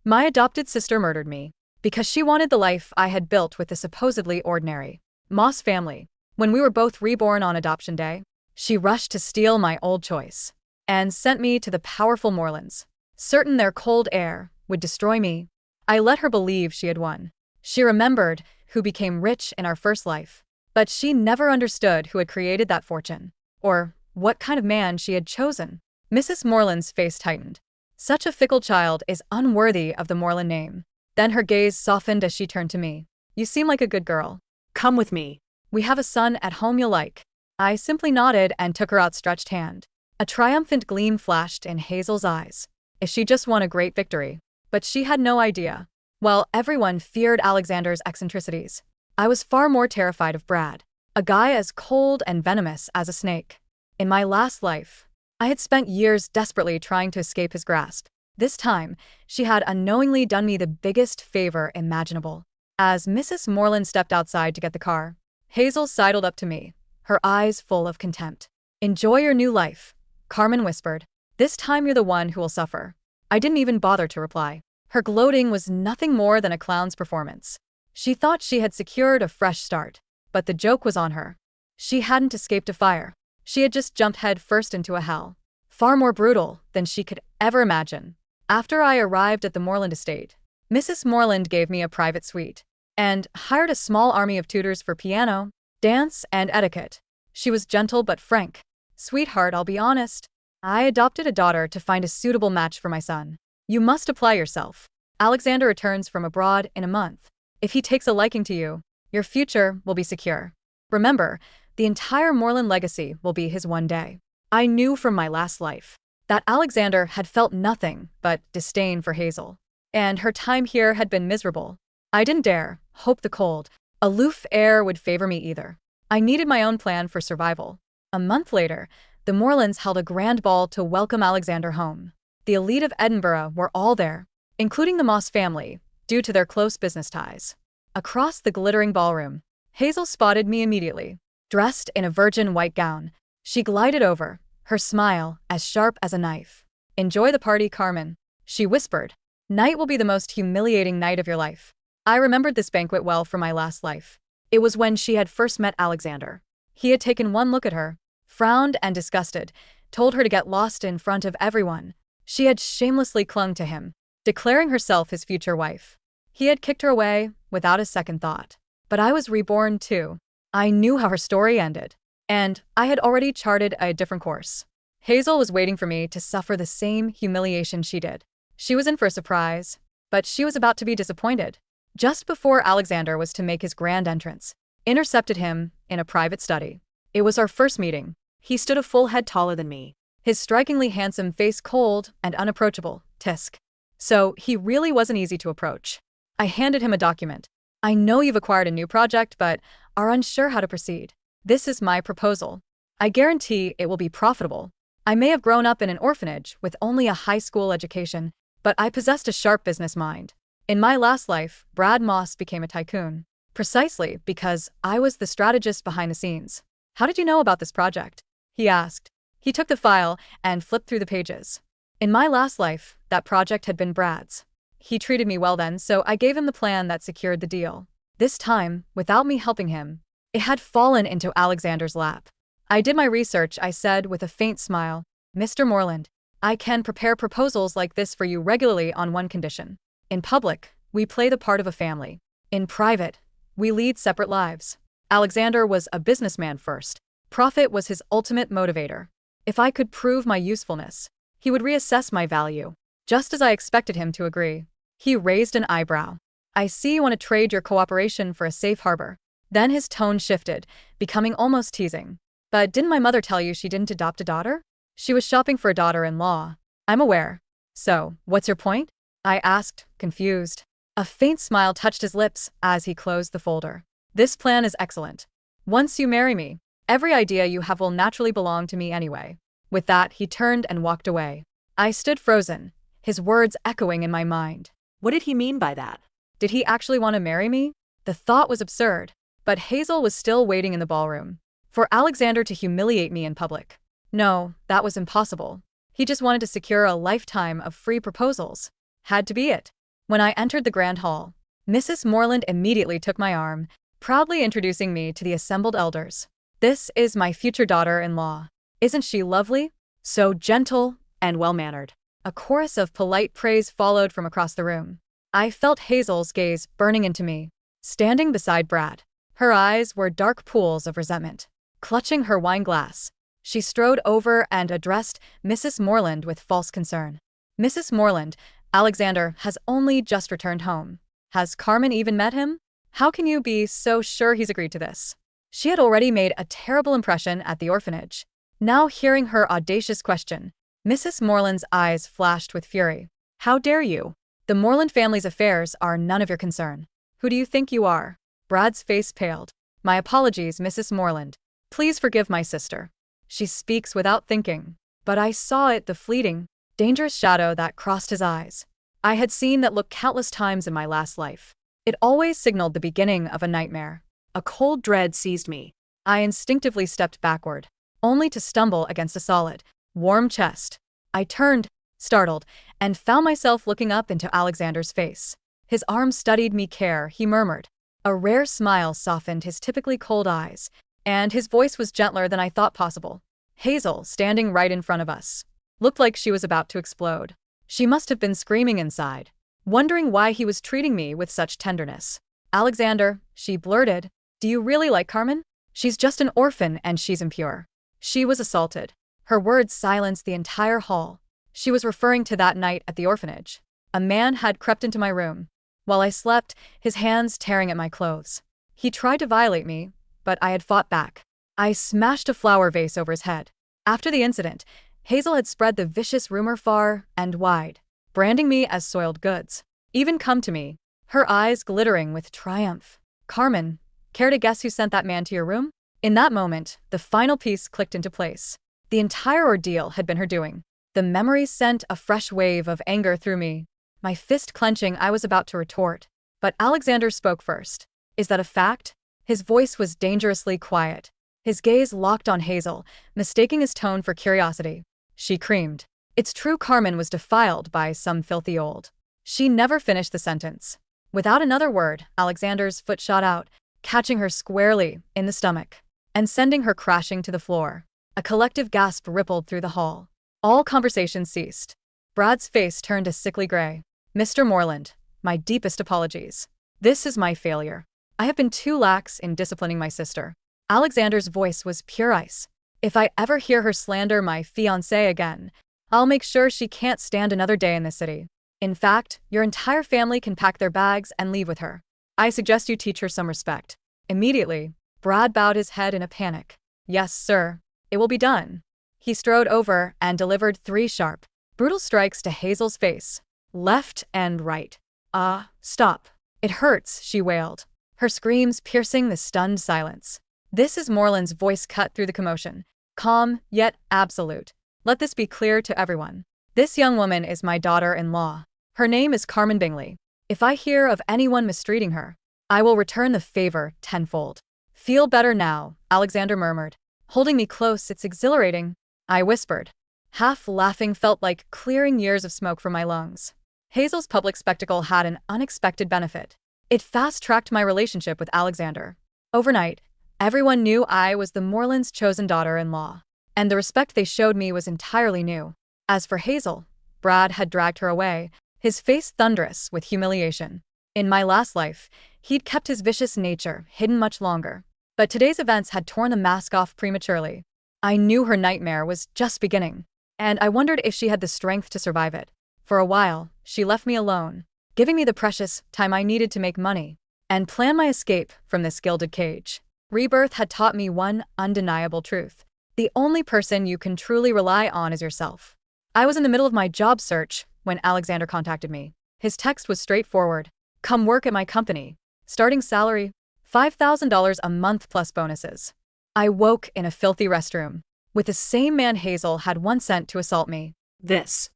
My adopted sister murdered me because she wanted the life I had built with the supposedly ordinary Moss family. When we were both reborn on adoption day, she rushed to steal my old choice and sent me to the powerful Morelands, certain their cold air would destroy me. I let her believe she had won. She remembered who became rich in our first life, but she never understood who had created that fortune, or what kind of man she had chosen. Mrs. Morland's face tightened. Such a fickle child is unworthy of the Morland name. Then her gaze softened as she turned to me. You seem like a good girl. Come with me. We have a son at home you'll like. I simply nodded and took her outstretched hand. A triumphant gleam flashed in Hazel's eyes. If she just won a great victory. But she had no idea. While everyone feared Alexander's eccentricities, I was far more terrified of Brad, a guy as cold and venomous as a snake. In my last life, I had spent years desperately trying to escape his grasp. This time, she had unknowingly done me the biggest favor imaginable. As Mrs. Morland stepped outside to get the car, Hazel sidled up to me, her eyes full of contempt. Enjoy your new life, Carmen whispered. This time you're the one who will suffer. I didn't even bother to reply. Her gloating was nothing more than a clown's performance. She thought she had secured a fresh start, but the joke was on her. She hadn't escaped a fire. She had just jumped head first into a hell, far more brutal than she could ever imagine. After I arrived at the Morland estate, Mrs. Morland gave me a private suite and hired a small army of tutors for piano, dance, and etiquette. She was gentle but frank. Sweetheart, I'll be honest. I adopted a daughter to find a suitable match for my son. You must apply yourself. Alexander returns from abroad in a month. If he takes a liking to you, your future will be secure. Remember, the entire Morland legacy will be his one day. I knew from my last life that Alexander had felt nothing but disdain for Hazel, and her time here had been miserable. I didn't dare hope the cold, aloof air would favor me either. I needed my own plan for survival. A month later, the Morelands held a grand ball to welcome Alexander home. The elite of Edinburgh were all there, including the Moss family, due to their close business ties. Across the glittering ballroom, Hazel spotted me immediately. Dressed in a virgin white gown, she glided over, her smile as sharp as a knife. Enjoy the party, Carmen, she whispered. Night will be the most humiliating night of your life. I remembered this banquet well from my last life. It was when she had first met Alexander. He had taken one look at her, frowned and disgusted, told her to get lost in front of everyone. She had shamelessly clung to him, declaring herself his future wife. He had kicked her away without a second thought. But I was reborn too. I knew how her story ended, and I had already charted a different course. Hazel was waiting for me to suffer the same humiliation she did. She was in for a surprise, but she was about to be disappointed. Just before Alexander was to make his grand entrance, intercepted him in a private study. It was our first meeting. He stood a full head taller than me, his strikingly handsome face cold and unapproachable. Tisk. So he really wasn't easy to approach. I handed him a document. I know you've acquired a new project, but are unsure how to proceed. This is my proposal. I guarantee it will be profitable. I may have grown up in an orphanage with only a high school education, but I possessed a sharp business mind. In my last life, Brad Moss became a tycoon, precisely because I was the strategist behind the scenes. How did you know about this project? He asked. He took the file and flipped through the pages. In my last life, that project had been Brad's. He treated me well then, so I gave him the plan that secured the deal. This time, without me helping him, it had fallen into Alexander's lap. I did my research, I said with a faint smile. Mr. Morland, I can prepare proposals like this for you regularly on one condition. In public, we play the part of a family. In private, we lead separate lives. Alexander was a businessman first. Profit was his ultimate motivator. If I could prove my usefulness, he would reassess my value. Just as I expected him to agree. He raised an eyebrow. I see you want to trade your cooperation for a safe harbor. Then his tone shifted, becoming almost teasing. But didn't my mother tell you she didn't adopt a daughter? She was shopping for a daughter-in-law. I'm aware. So, what's your point? I asked, confused. A faint smile touched his lips as he closed the folder. This plan is excellent. Once you marry me, every idea you have will naturally belong to me anyway. With that, he turned and walked away. I stood frozen, his words echoing in my mind. What did he mean by that? Did he actually want to marry me? The thought was absurd, but Hazel was still waiting in the ballroom. For Alexander to humiliate me in public. No, that was impossible. He just wanted to secure a lifetime of free proposals. Had to be it. When I entered the grand hall, Mrs. Morland immediately took my arm, proudly introducing me to the assembled elders. "This is my future daughter-in-law. Isn't she lovely? So gentle and well-mannered." A chorus of polite praise followed from across the room. I felt Hazel's gaze burning into me, standing beside Brad. Her eyes were dark pools of resentment. Clutching her wine glass, she strode over and addressed Mrs. Morland with false concern. "Mrs. Morland, Alexander has only just returned home. Has Carmen even met him? How can you be so sure he's agreed to this?" She had already made a terrible impression at the orphanage. Now hearing her audacious question, Mrs. Morland's eyes flashed with fury. "How dare you? The Morland family's affairs are none of your concern. Who do you think you are?" Brad's face paled. "My apologies, Mrs. Morland. Please forgive my sister. She speaks without thinking." But I saw it, the fleeting, dangerous shadow that crossed his eyes. I had seen that look countless times in my last life. It always signaled the beginning of a nightmare. A cold dread seized me. I instinctively stepped backward, only to stumble against a solid, warm chest. I turned, startled, and found myself looking up into Alexander's face. His arm studied me care, he murmured. A rare smile softened his typically cold eyes, and his voice was gentler than I thought possible. Hazel, standing right in front of us, looked like she was about to explode. She must have been screaming inside, wondering why he was treating me with such tenderness. "Alexander," she blurted, "do you really like Carmen? She's just an orphan and she's impure." She was assaulted. Her words silenced the entire hall. She was referring to that night at the orphanage. A man had crept into my room while I slept, his hands tearing at my clothes. He tried to violate me, but I had fought back. I smashed a flower vase over his head. After the incident, Hazel had spread the vicious rumor far and wide, branding me as soiled goods. "Even come to me," her eyes glittering with triumph. "Carmen, care to guess who sent that man to your room?" In that moment, the final piece clicked into place. The entire ordeal had been her doing. The memory sent a fresh wave of anger through me. My fist clenching, I was about to retort. But Alexander spoke first. "Is that a fact?" His voice was dangerously quiet. His gaze locked on Hazel, mistaking his tone for curiosity. She creamed. "It's true, Carmen was defiled by some filthy old." She never finished the sentence. Without another word, Alexander's foot shot out, catching her squarely in the stomach and sending her crashing to the floor. A collective gasp rippled through the hall. All conversation ceased. Brad's face turned a sickly gray. "Mr. Morland, my deepest apologies. This is my failure. I have been too lax in disciplining my sister." Alexander's voice was pure ice. "If I ever hear her slander my fiancé again, I'll make sure she can't stand another day in this city. In fact, your entire family can pack their bags and leave with her. I suggest you teach her some respect." Immediately, Brad bowed his head in a panic. "Yes, sir. It will be done." He strode over and delivered 3 sharp, brutal strikes to Hazel's face, left and right. Stop. It hurts," she wailed, her screams piercing the stunned silence. This is Moreland's voice cut through the commotion, calm yet absolute. "Let this be clear to everyone. This young woman is my daughter-in-law. Her name is Carmen Bingley. If I hear of anyone mistreating her, I will return the favor tenfold." "Feel better now," Alexander murmured, holding me close. "It's exhilarating," I whispered. Half laughing felt like clearing years of smoke from my lungs. Hazel's public spectacle had an unexpected benefit. It fast-tracked my relationship with Alexander. Overnight, everyone knew I was the Morelands' chosen daughter-in-law, and the respect they showed me was entirely new. As for Hazel, Brad had dragged her away, his face thunderous with humiliation. In my last life, he'd kept his vicious nature hidden much longer. But today's events had torn the mask off prematurely. I knew her nightmare was just beginning, and I wondered if she had the strength to survive it. For a while, she left me alone, giving me the precious time I needed to make money and plan my escape from this gilded cage. Rebirth had taught me one undeniable truth. The only person you can truly rely on is yourself. I was in the middle of my job search when Alexander contacted me. His text was straightforward. "Come work at my company. Starting salary, $5,000 a month plus bonuses." I woke in a filthy restroom, with the same man Hazel had once sent to assault me. This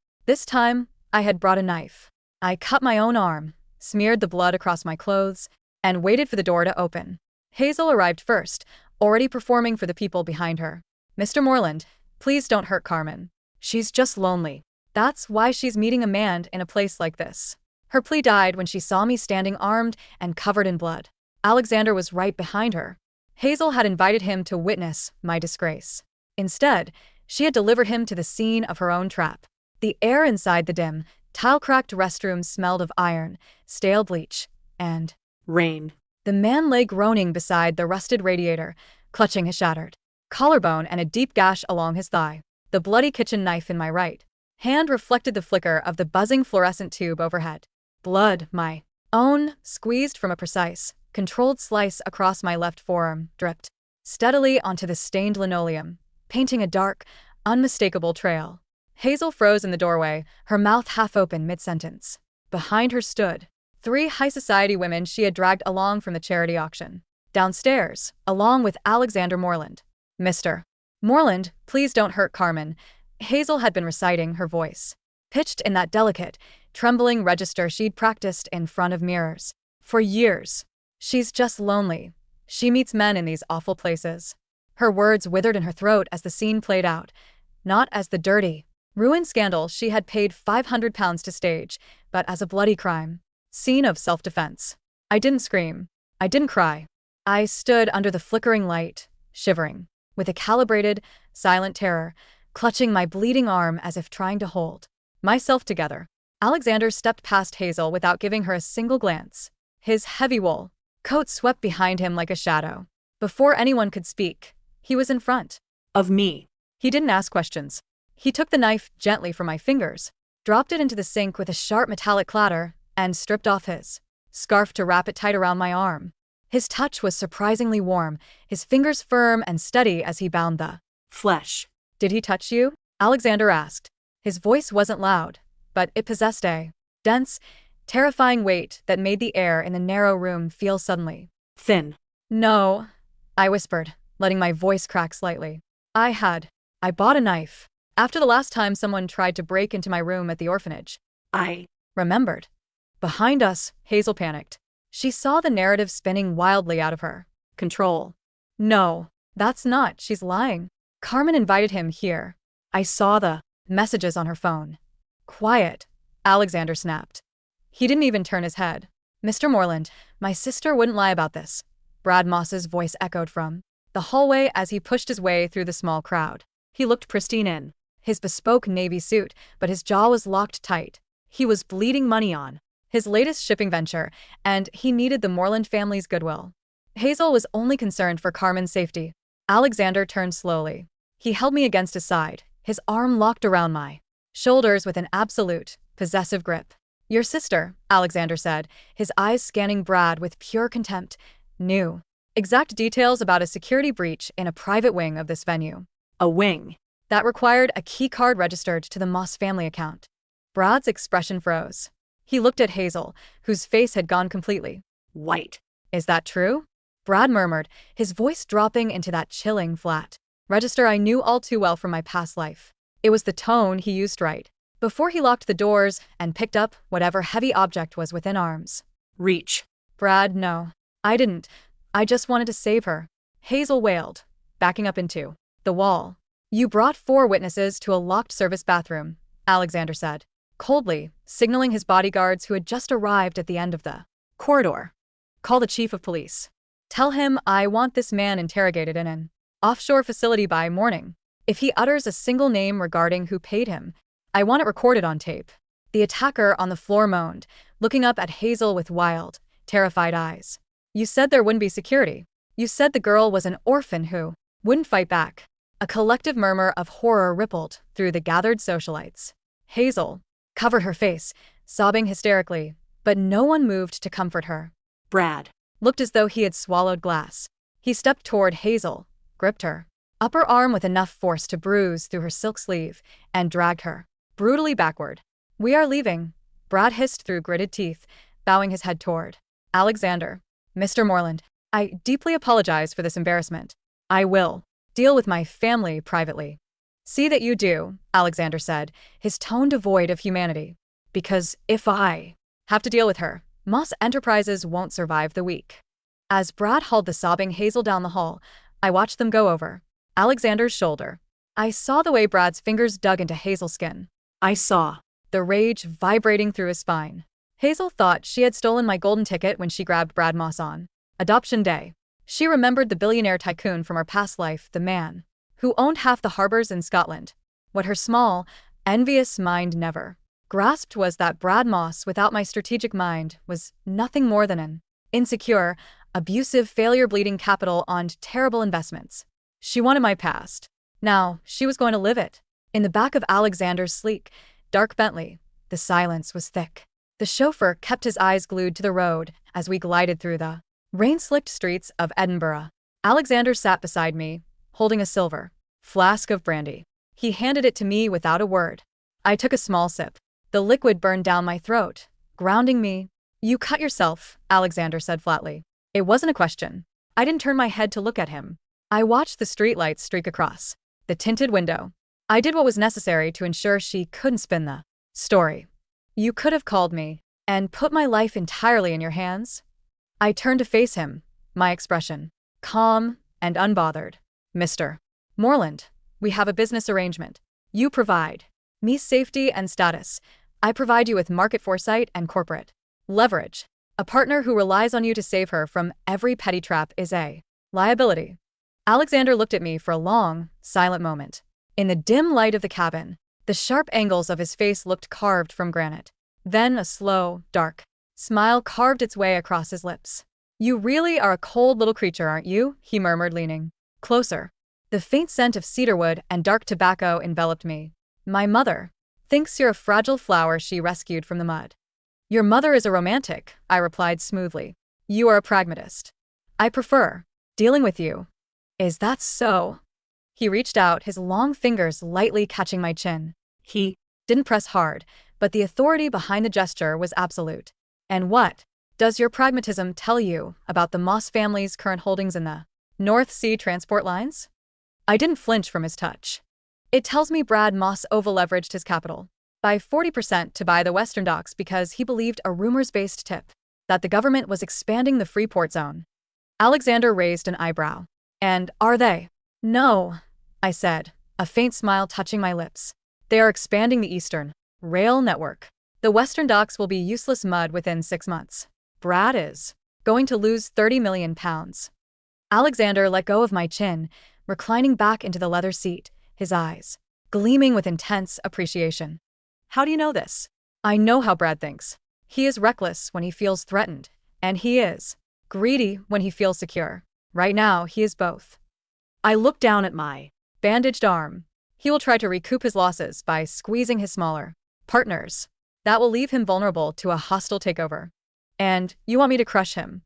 time, I had brought a knife. I cut my own arm, smeared the blood across my clothes, and waited for the door to open. Hazel arrived first, already performing for the people behind her. "Mr. Morland, please don't hurt Carmen. She's just lonely. That's why she's meeting a man in a place like this." Her plea died when she saw me standing armed and covered in blood. Alexander was right behind her. Hazel had invited him to witness my disgrace. Instead, she had delivered him to the scene of her own trap. The air inside the dim, tile-cracked restroom smelled of iron, stale bleach, and Rain. the man lay groaning beside the rusted radiator, clutching his shattered collarbone and a deep gash along his thigh. The bloody kitchen knife in my right hand reflected the flicker of the buzzing fluorescent tube overhead. Blood, my own, squeezed from a precise, controlled slice across my left forearm, dripped steadily onto the stained linoleum, painting a dark, unmistakable trail. Hazel froze in the doorway, her mouth half open mid-sentence. Behind her stood 3 high society women she had dragged along from the charity auction. Downstairs, along with Alexander Morland. Mr. Morland, please don't hurt Carmen. Hazel had been reciting, her voice pitched in that delicate, trembling register she'd practiced in front of mirrors for years. She's just lonely. She meets men in these awful places. Her words withered in her throat as the scene played out, not as the dirty, ruined scandal she had paid £500 to stage, but as a bloody crime. Scene of self-defense. I didn't scream. I didn't cry. I stood under the flickering light, shivering, with a calibrated, silent terror, clutching my bleeding arm as if trying to hold myself together. Alexander stepped past Hazel without giving her a single glance. His heavy wool coat swept behind him like a shadow. Before anyone could speak, he was in front Of me. He didn't ask questions. He took the knife gently from my fingers, dropped it into the sink with a sharp metallic clatter, and stripped off his scarf to wrap it tight around my arm. His touch was surprisingly warm, his fingers firm and steady as he bound the Flesh. Did he touch you? Alexander asked. His voice wasn't loud, but it possessed a dense, terrifying weight that made the air in the narrow room feel suddenly Thin. No, I whispered, letting my voice crack slightly. I bought a knife. After the last time someone tried to break into my room at the orphanage. I Remembered. Behind us, Hazel panicked. She saw the narrative spinning wildly out of her control. No, that's not. She's lying. Carmen invited him here. I saw the messages on her phone. Quiet, Alexander snapped. He didn't even turn his head. Mr. Morland, my sister wouldn't lie about this. Brad Moss's voice echoed from the hallway as he pushed his way through the small crowd. He looked pristine in his bespoke navy suit, but his jaw was locked tight. He was bleeding money on his latest shipping venture, and he needed the Morland family's goodwill. Hazel was only concerned for Carmen's safety. Alexander turned slowly. He held me against his side, his arm locked around my shoulders with an absolute, possessive grip. Your sister, Alexander said, his eyes scanning Brad with pure contempt, knew exact details about a security breach in a private wing of this venue. A wing. That required a key card registered to the Moss family account. Brad's expression froze. He looked at Hazel, whose face had gone completely White. Is that true? Brad murmured, his voice dropping into that chilling flat register I knew all too well from my past life. It was the tone he used right before he locked the doors and picked up whatever heavy object was within arms. Reach. Brad, no. I didn't. I just wanted to save her. Hazel wailed, backing up into the wall. You brought 4 witnesses to a locked service bathroom, Alexander said, coldly, signaling his bodyguards who had just arrived at the end of the corridor. Call the chief of police. Tell him I want this man interrogated in an offshore facility by morning. If he utters a single name regarding who paid him, I want it recorded on tape. The attacker on the floor moaned, looking up at Hazel with wild, terrified eyes. You said there wouldn't be security. You said the girl was an orphan who wouldn't fight back. A collective murmur of horror rippled through the gathered socialites. Hazel covered her face, sobbing hysterically, but no one moved to comfort her. Brad Looked as though he had swallowed glass. He stepped toward Hazel, gripped her upper arm with enough force to bruise through her silk sleeve, and dragged her brutally backward. We are leaving, Brad hissed through gritted teeth, bowing his head toward Alexander. Mr. Morland, I deeply apologize for this embarrassment. I will deal with my family privately. See that you do, Alexander said, his tone devoid of humanity. Because if I have to deal with her, Moss Enterprises won't survive the week. As Brad hauled the sobbing Hazel down the hall, I watched them go over Alexander's shoulder. I saw the way Brad's fingers dug into Hazel's skin. I saw The rage vibrating through his spine. Hazel thought she had stolen my golden ticket when she grabbed Brad Moss on adoption day. She remembered the billionaire tycoon from her past life, the man who owned half the harbors in Scotland. What her small, envious mind never grasped was that Brad Moss, without my strategic mind, was nothing more than an insecure, abusive failure bleeding capital on terrible investments. She wanted my past. Now, she was going to live it. In the back of Alexander's sleek, dark Bentley, the silence was thick. The chauffeur kept his eyes glued to the road as we glided through the rain-slicked streets of Edinburgh. Alexander sat beside me, holding a silver flask of brandy. He handed it to me without a word. I took a small sip. The liquid burned down my throat, grounding me. "You cut yourself," Alexander said flatly. It wasn't a question. I didn't turn my head to look at him. I watched the streetlights streak across the tinted window. I did what was necessary to ensure she couldn't spin the story. "You could have called me and put my life entirely in your hands." I turned to face him, my expression calm and unbothered. "Mr. Morland, we have a business arrangement. You provide me safety and status. I provide you with market foresight and corporate leverage. A partner who relies on you to save her from every petty trap is a liability." Alexander looked at me for a long, silent moment. In the dim light of the cabin, the sharp angles of his face looked carved from granite. Then a slow, dark smile carved its way across his lips. "You really are a cold little creature, aren't you?" he murmured, leaning closer. The faint scent of cedarwood and dark tobacco enveloped me. "My mother thinks you're a fragile flower she rescued from the mud." "Your mother is a romantic," I replied smoothly. "You are a pragmatist. I prefer dealing with you." "Is that so?" He reached out, his long fingers lightly catching my chin. He didn't press hard, but the authority behind the gesture was absolute. "And what does your pragmatism tell you about the Moss family's current holdings in the North Sea transport lines?" I didn't flinch from his touch. "It tells me Brad Moss over-leveraged his capital by 40% to buy the Western Docks because he believed a rumors-based tip that the government was expanding the Freeport zone." Alexander raised an eyebrow. "And are they?" "No," I said, a faint smile touching my lips. "They are expanding the Eastern rail network. The Western Docks will be useless mud within 6 months. Brad is going to lose £30 million. Alexander let go of my chin, reclining back into the leather seat, his eyes gleaming with intense appreciation. "How do you know this?" "I know how Brad thinks. He is reckless when he feels threatened, and he is greedy when he feels secure. Right now, he is both." I looked down at my bandaged arm. "He will try to recoup his losses by squeezing his smaller partners. That will leave him vulnerable to a hostile takeover. And you want me to crush him?"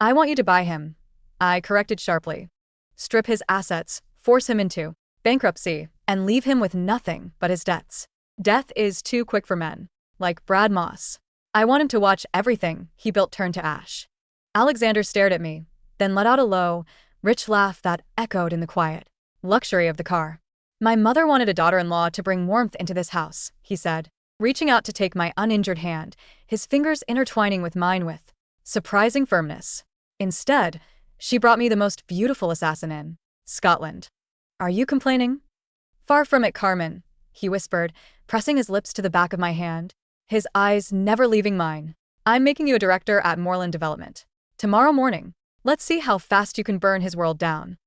"I want you to buy him," I corrected sharply. "Strip his assets, force him into bankruptcy, and leave him with nothing but his debts. Death is too quick for men like Brad Moss. I want him to watch everything he built turn to ash." Alexander stared at me, then let out a low, rich laugh that echoed in the quiet luxury of the car. "My mother wanted a daughter-in-law to bring warmth into this house," he said, reaching out to take my uninjured hand, his fingers intertwining with mine with surprising firmness. "Instead, she brought me the most beautiful assassin in Scotland. Are you complaining?" "Far from it, Carmen," he whispered, pressing his lips to the back of my hand, his eyes never leaving mine. "I'm making you a director at Morland Development. Tomorrow morning. Let's see how fast you can burn his world down."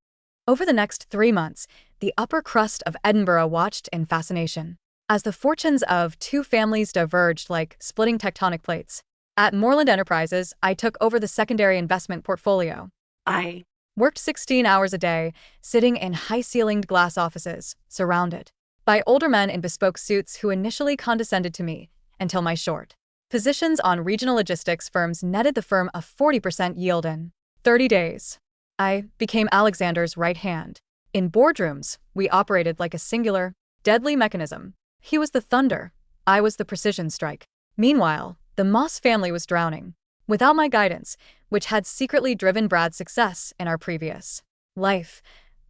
Over the next 3 months, the upper crust of Edinburgh watched in fascination as the fortunes of two families diverged like splitting tectonic plates. At Morland Enterprises, I took over the secondary investment portfolio. I worked 16 hours a day, sitting in high-ceilinged glass offices, surrounded by older men in bespoke suits who initially condescended to me, until my short positions on regional logistics firms netted the firm a 40% yield in 30 days. I became Alexander's right hand. In boardrooms, we operated like a singular, deadly mechanism. He was the thunder, I was the precision strike. Meanwhile, the Moss family was drowning. Without my guidance, which had secretly driven Brad's success in our previous life,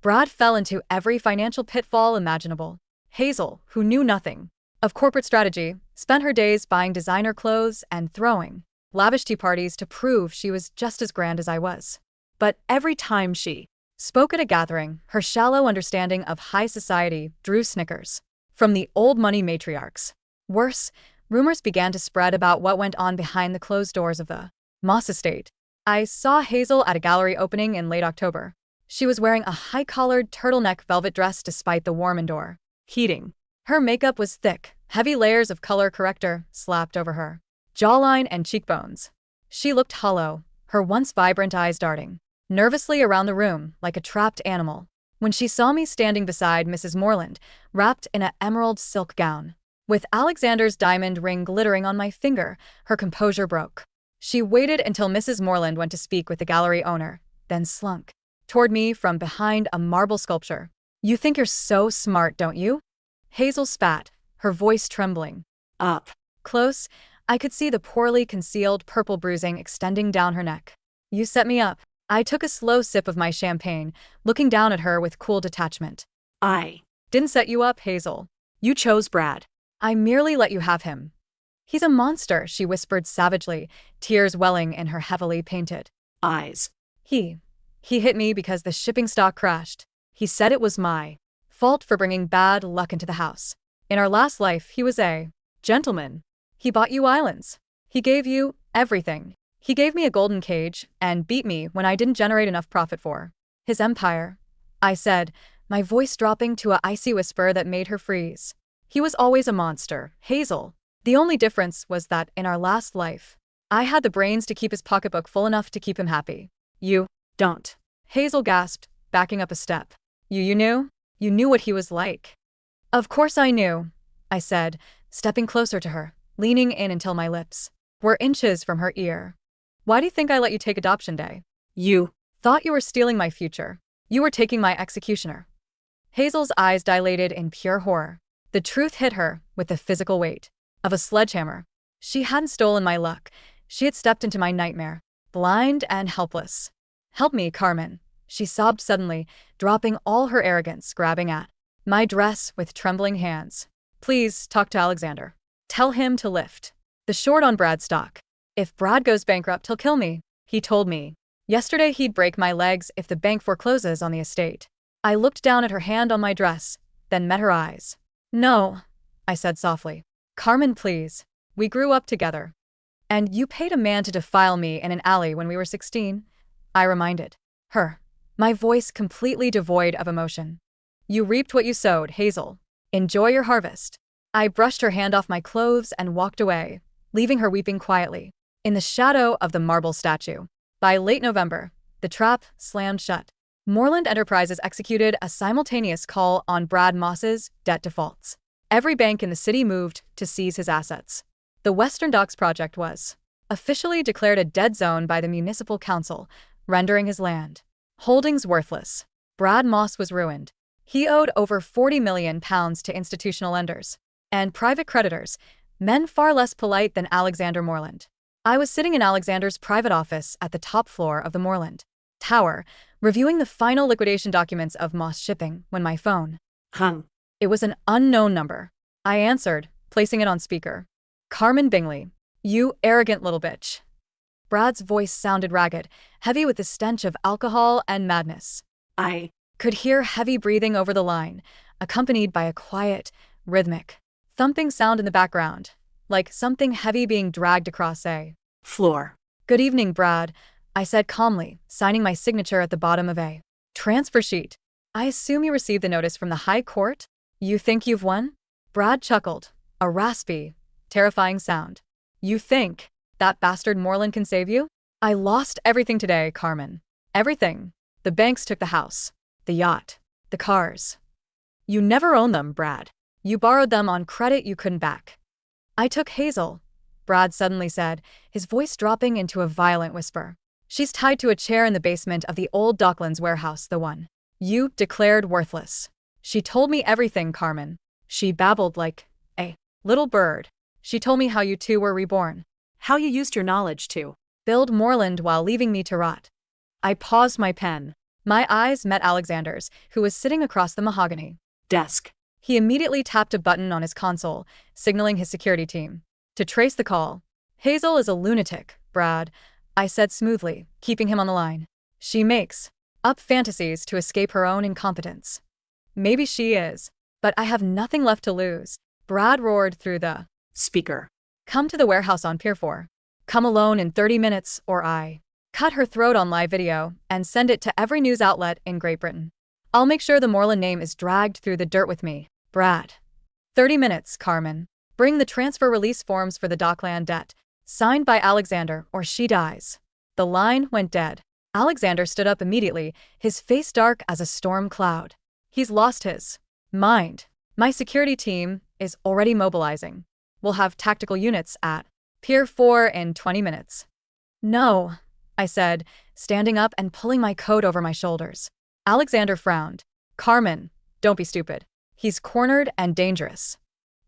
Brad fell into every financial pitfall imaginable. Hazel, who knew nothing of corporate strategy, spent her days buying designer clothes and throwing lavish tea parties to prove she was just as grand as I was. But every time she spoke at a gathering, her shallow understanding of high society drew snickers from the old money matriarchs. Worse, Rumors began to spread about what went on behind the closed doors of the Moss estate. I saw Hazel at a gallery opening in late October. She was wearing a high-collared turtleneck velvet dress despite the warm indoor heating. Her makeup was thick, heavy layers of color corrector slapped over her jawline and cheekbones. She looked hollow, her once vibrant eyes darting nervously around the room like a trapped animal. When she saw me standing beside Mrs. Morland, wrapped in an emerald silk gown, with Alexander's diamond ring glittering on my finger, her composure broke. She waited until Mrs. Morland went to speak with the gallery owner, then slunk toward me from behind a marble sculpture. "You think you're so smart, don't you?" Hazel spat, her voice trembling. Up close, I could see the poorly concealed purple bruising extending down her neck. "You set me up." I took a slow sip of my champagne, looking down at her with cool detachment. I "Didn't set you up, Hazel. You chose Brad. I merely let you have him." "He's a monster," she whispered savagely, tears welling in her heavily painted Eyes. He hit me because the shipping stock crashed. He said it was my fault for bringing bad luck into the house. In our last life, he was a gentleman. He bought you islands. He gave you everything. He gave me a golden cage and beat me when I didn't generate enough profit for his empire," I said, my voice dropping to an icy whisper that made her freeze. "He was always a monster, Hazel. The only difference was that in our last life, I had the brains to keep his pocketbook full enough to keep him happy." "You Don't." Hazel gasped, backing up a step. You knew? You knew what he was like." "Of course I knew," I said, stepping closer to her, leaning in until my lips were inches from her ear. "Why do you think I let you take adoption day?" You "Thought you were stealing my future. You were taking my executioner." Hazel's eyes dilated in pure horror. The truth hit her with the physical weight of a sledgehammer. She hadn't stolen my luck. She had stepped into my nightmare, blind and helpless. "Help me, Carmen," she sobbed suddenly, dropping all her arrogance, grabbing at my dress with trembling hands. "Please, talk to Alexander. Tell him to lift the short on Brad's stock. If Brad goes bankrupt, he'll kill me. He told me yesterday he'd break my legs if the bank forecloses on the estate." I looked down at her hand on my dress, then met her eyes. "No," I said softly. "Carmen, please. We grew up together. And you paid a man to defile me in an alley when we were 16, I reminded her, my voice completely devoid of emotion. "You reaped what you sowed, Hazel. Enjoy your harvest." I brushed her hand off my clothes and walked away, leaving her weeping quietly in the shadow of the marble statue. By late November, the trap slammed shut. Morland Enterprises executed a simultaneous call on Brad Moss's debt defaults. Every bank in the city moved to seize his assets. The Western Docks project was officially declared a dead zone by the municipal council, rendering his land holdings worthless. Brad Moss was ruined. He owed over £40 million to institutional lenders and private creditors, men far less polite than Alexander Morland. I was sitting in Alexander's private office at the top floor of the Moreland Tower, reviewing the final liquidation documents of Moss Shipping when my phone hung. It was an unknown number. I answered, placing it on speaker. "Carmen Bingley. You arrogant little bitch." Brad's voice sounded ragged, heavy with the stench of alcohol and madness. I Could hear heavy breathing over the line, accompanied by a quiet, rhythmic, thumping sound in the background, like something heavy being dragged across a floor. "Good evening, Brad," I said calmly, signing my signature at the bottom of a transfer sheet. "I assume you received the notice from the High Court? You think you've won?" Brad chuckled, a raspy, terrifying sound. "You think that bastard Morland can save you?" "I lost everything today, Carmen. Everything. The banks took the house, the yacht, the cars. You never owned them, Brad. You borrowed them on credit you couldn't back." "I took Hazel," Brad suddenly said, his voice dropping into a violent whisper. "She's tied to a chair in the basement of the old Docklands warehouse, the one you declared worthless. She told me everything, Carmen. She babbled like a little bird. She told me how you two were reborn. How you used your knowledge to Build Moreland while leaving me to rot." I paused my pen. My eyes met Alexander's, who was sitting across the mahogany desk. He immediately tapped a button on his console, signaling his security team to trace the call. "Hazel is a lunatic, Brad," I said smoothly, keeping him on the line. "She makes up fantasies to escape her own incompetence." "Maybe she is, but I have nothing left to lose," Brad roared through the speaker. Come to the warehouse on Pier 4. Come alone in 30 minutes or I cut her throat on live video and send it to every news outlet in Great Britain. I'll make sure the Morland name is dragged through the dirt with me. Brad. 30 minutes, Carmen. Bring the transfer release forms for the Dockland debt. Signed by Alexander or she dies. The line went dead. Alexander stood up immediately, his face dark as a storm cloud. He's lost his mind. My security team is already mobilizing. We'll have tactical units at Pier 4 in 20 minutes. No, I said, standing up and pulling my coat over my shoulders. Alexander frowned. Carmen, don't be stupid. He's cornered and dangerous.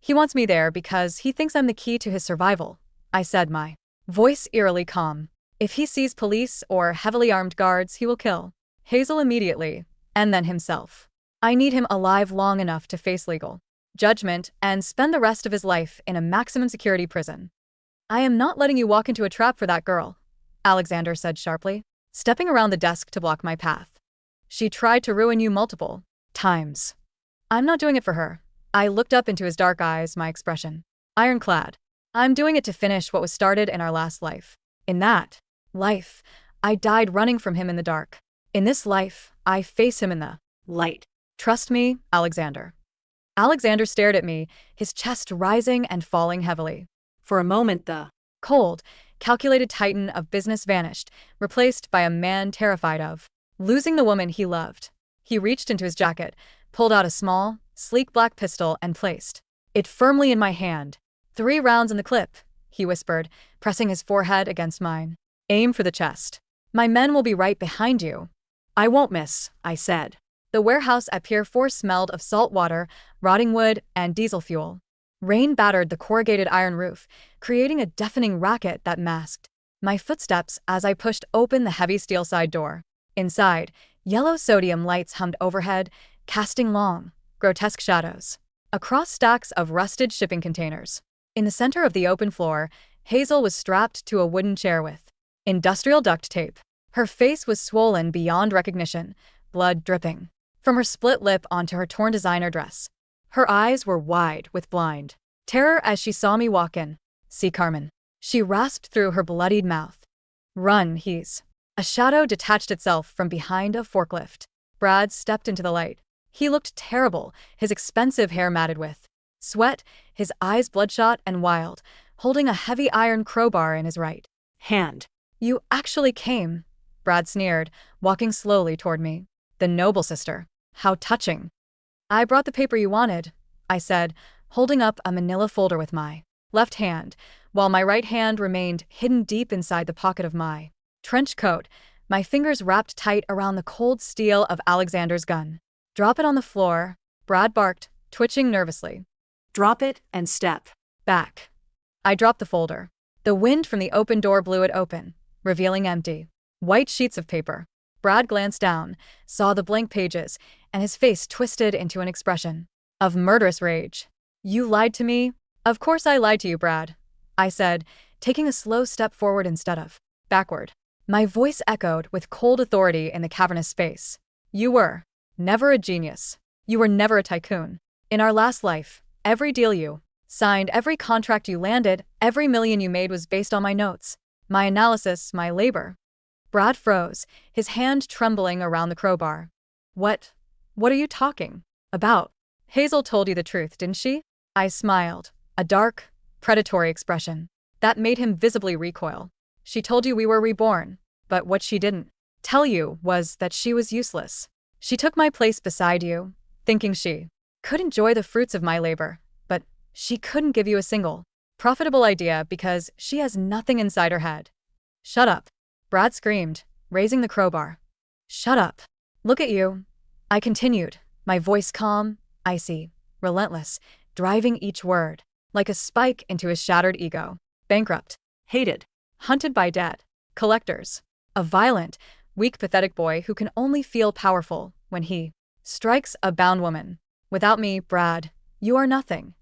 He wants me there because he thinks I'm the key to his survival, I said, my voice eerily calm. If he sees police or heavily armed guards, he will kill Hazel immediately, and then himself. I need him alive long enough to face legal judgment and spend the rest of his life in a maximum security prison. I am not letting you walk into a trap for that girl, Alexander said sharply, stepping around the desk to block my path. She tried to ruin you multiple times. I'm not doing it for her. I looked up into his dark eyes, my expression ironclad. I'm doing it to finish what was started in our last life. In that life, I died running from him in the dark. In this life, I face him in the light. Trust me, Alexander. Alexander stared at me, his chest rising and falling heavily. For a moment, the cold, calculated titan of business vanished, replaced by a man terrified of losing the woman he loved. He reached into his jacket, pulled out a small, sleek black pistol and placed it firmly in my hand. 3 rounds in the clip, he whispered, pressing his forehead against mine. Aim for the chest. My men will be right behind you. I won't miss, I said. The warehouse at Pier 4 smelled of salt water, rotting wood, and diesel fuel. Rain battered the corrugated iron roof, creating a deafening racket that masked my footsteps as I pushed open the heavy steel side door. Inside, yellow sodium lights hummed overhead, casting long, grotesque shadows across stacks of rusted shipping containers. In the center of the open floor, Hazel was strapped to a wooden chair with industrial duct tape. Her face was swollen beyond recognition, blood dripping from her split lip onto her torn designer dress. Her eyes were wide with blind terror as she saw me walk in. See, Carmen. She rasped through her bloodied mouth. Run, he's. A shadow detached itself from behind a forklift. Brad stepped into the light. He looked terrible, his expensive hair matted with sweat, his eyes bloodshot and wild, holding a heavy iron crowbar in his right hand. You actually came, Brad sneered, walking slowly toward me. The noble sister. How touching. I brought the paper you wanted, I said, holding up a manila folder with my left hand, while my right hand remained hidden deep inside the pocket of my trench coat, my fingers wrapped tight around the cold steel of Alexander's gun. Drop it on the floor, Brad barked, twitching nervously. Drop it and step back. I dropped the folder. The wind from the open door blew it open, revealing empty, white sheets of paper. Brad glanced down, saw the blank pages, and his face twisted into an expression of murderous rage. You lied to me? Of course I lied to you, Brad, I said, taking a slow step forward instead of backward. My voice echoed with cold authority in the cavernous space. You were never a genius. You were never a tycoon. In our last life, every deal you signed, every contract you landed, every million you made was based on my notes, my analysis, my labor. Brad froze, his hand trembling around the crowbar. What are you talking about? Hazel told you the truth, didn't she? I smiled, a dark, predatory expression that made him visibly recoil. She told you we were reborn, but what she didn't tell you was that she was useless. She took my place beside you, thinking she could enjoy the fruits of my labor, but she couldn't give you a single profitable idea because she has nothing inside her head. Shut up, Brad screamed, raising the crowbar. Shut up. Look at you, I continued, my voice calm, icy, relentless, driving each word like a spike into his shattered ego. Bankrupt, hated, hunted by debt collectors. A violent, weak, pathetic boy who can only feel powerful when he strikes a bound woman. Without me, Brad, you are nothing.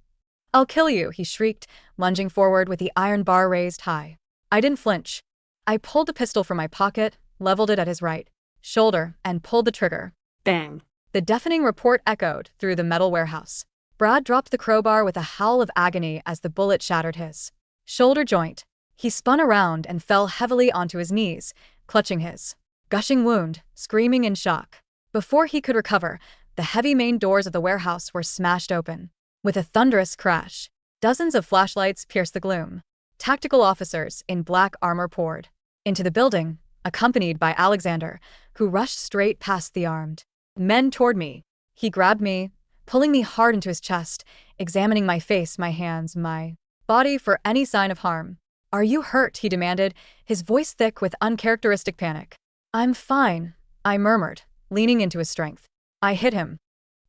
I'll kill you, he shrieked, lunging forward with the iron bar raised high. I didn't flinch. I pulled the pistol from my pocket, leveled it at his right shoulder, and pulled the trigger. Bang. The deafening report echoed through the metal warehouse. Brad dropped the crowbar with a howl of agony as the bullet shattered his shoulder joint. He spun around and fell heavily onto his knees, clutching his gushing wound, screaming in shock. Before he could recover, the heavy main doors of the warehouse were smashed open. With a thunderous crash, dozens of flashlights pierced the gloom. Tactical officers in black armor poured into the building, accompanied by Alexander, who rushed straight past the armed men toward me. He grabbed me, pulling me hard into his chest, examining my face, my hands, my body for any sign of harm. "Are you hurt?" he demanded, his voice thick with uncharacteristic panic. "I'm fine," I murmured, leaning into his strength. I hit him.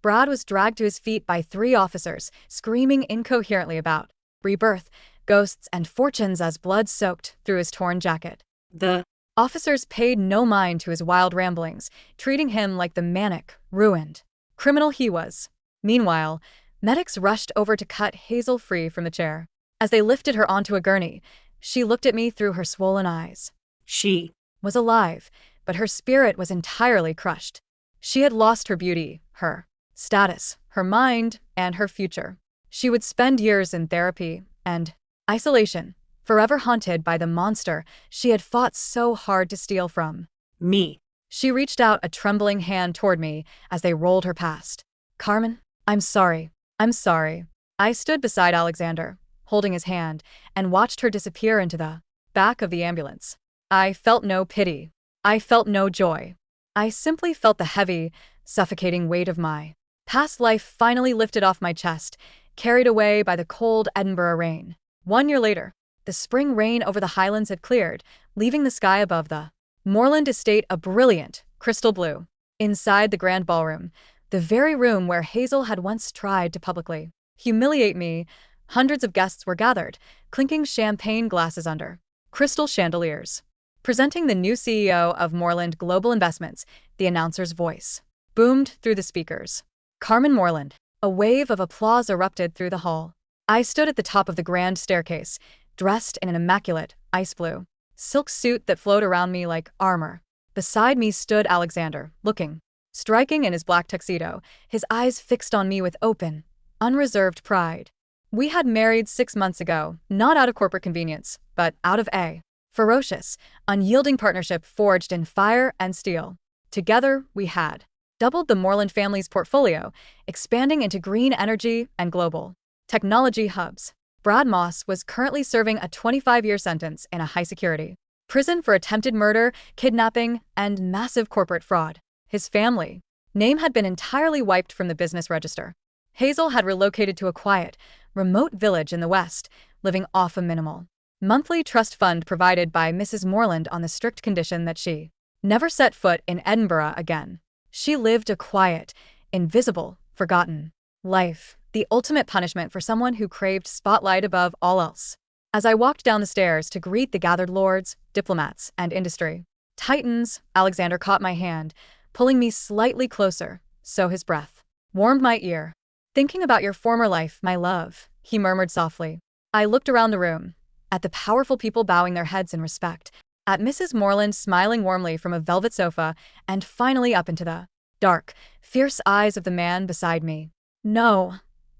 Brad was dragged to his feet by 3 officers, screaming incoherently about rebirth, ghosts, and fortunes as blood soaked through his torn jacket. The Officers paid no mind to his wild ramblings, treating him like the manic, ruined criminal he was. Meanwhile, medics rushed over to cut Hazel free from the chair. As they lifted her onto a gurney, she looked at me through her swollen eyes. She was alive, but her spirit was entirely crushed. She had lost her beauty, her status, her mind, and her future. She would spend years in therapy and isolation, forever haunted by the monster she had fought so hard to steal from me. She reached out a trembling hand toward me as they rolled her past. "Carmen, I'm sorry. I'm sorry." I stood beside Alexander, holding his hand, and watched her disappear into the back of the ambulance. I felt no pity. I felt no joy. I simply felt the heavy, suffocating weight of my past life finally lifted off my chest, carried away by the cold Edinburgh rain. 1 year later, the spring rain over the highlands had cleared, leaving the sky above the Morland estate a brilliant, crystal blue. Inside the grand ballroom, the very room where Hazel had once tried to publicly humiliate me, hundreds of guests were gathered, clinking champagne glasses under crystal chandeliers. Presenting the new CEO of Morland Global Investments, the announcer's voice boomed through the speakers. "Carmen Morland." A wave of applause erupted through the hall. I stood at the top of the grand staircase, dressed in an immaculate, ice blue silk suit that flowed around me like armor. Beside me stood Alexander, looking striking in his black tuxedo, his eyes fixed on me with open, unreserved pride. We had married 6 months ago, not out of corporate convenience, but out of a ferocious, unyielding partnership forged in fire and steel. Together, we had doubled the Morland family's portfolio, expanding into green energy and global technology hubs. Brad Moss was currently serving a 25-year sentence in a high-security prison for attempted murder, kidnapping, and massive corporate fraud. His family name had been entirely wiped from the business register. Hazel had relocated to a quiet, remote village in the West, living off a minimal monthly trust fund provided by Mrs. Morland on the strict condition that she never set foot in Edinburgh again. She lived a quiet, invisible, forgotten life, the ultimate punishment for someone who craved spotlight above all else. As I walked down the stairs to greet the gathered lords, diplomats, and industry titans, Alexander caught my hand, pulling me slightly closer, so his breath warmed my ear. "Thinking about your former life, my love," he murmured softly. I looked around the room, at the powerful people bowing their heads in respect, at Mrs. Morland smiling warmly from a velvet sofa, and finally up into the dark, fierce eyes of the man beside me. "No,"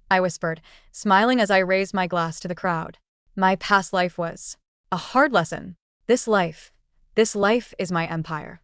I whispered, smiling as I raised my glass to the crowd. "My past life was a hard lesson. This life is my empire."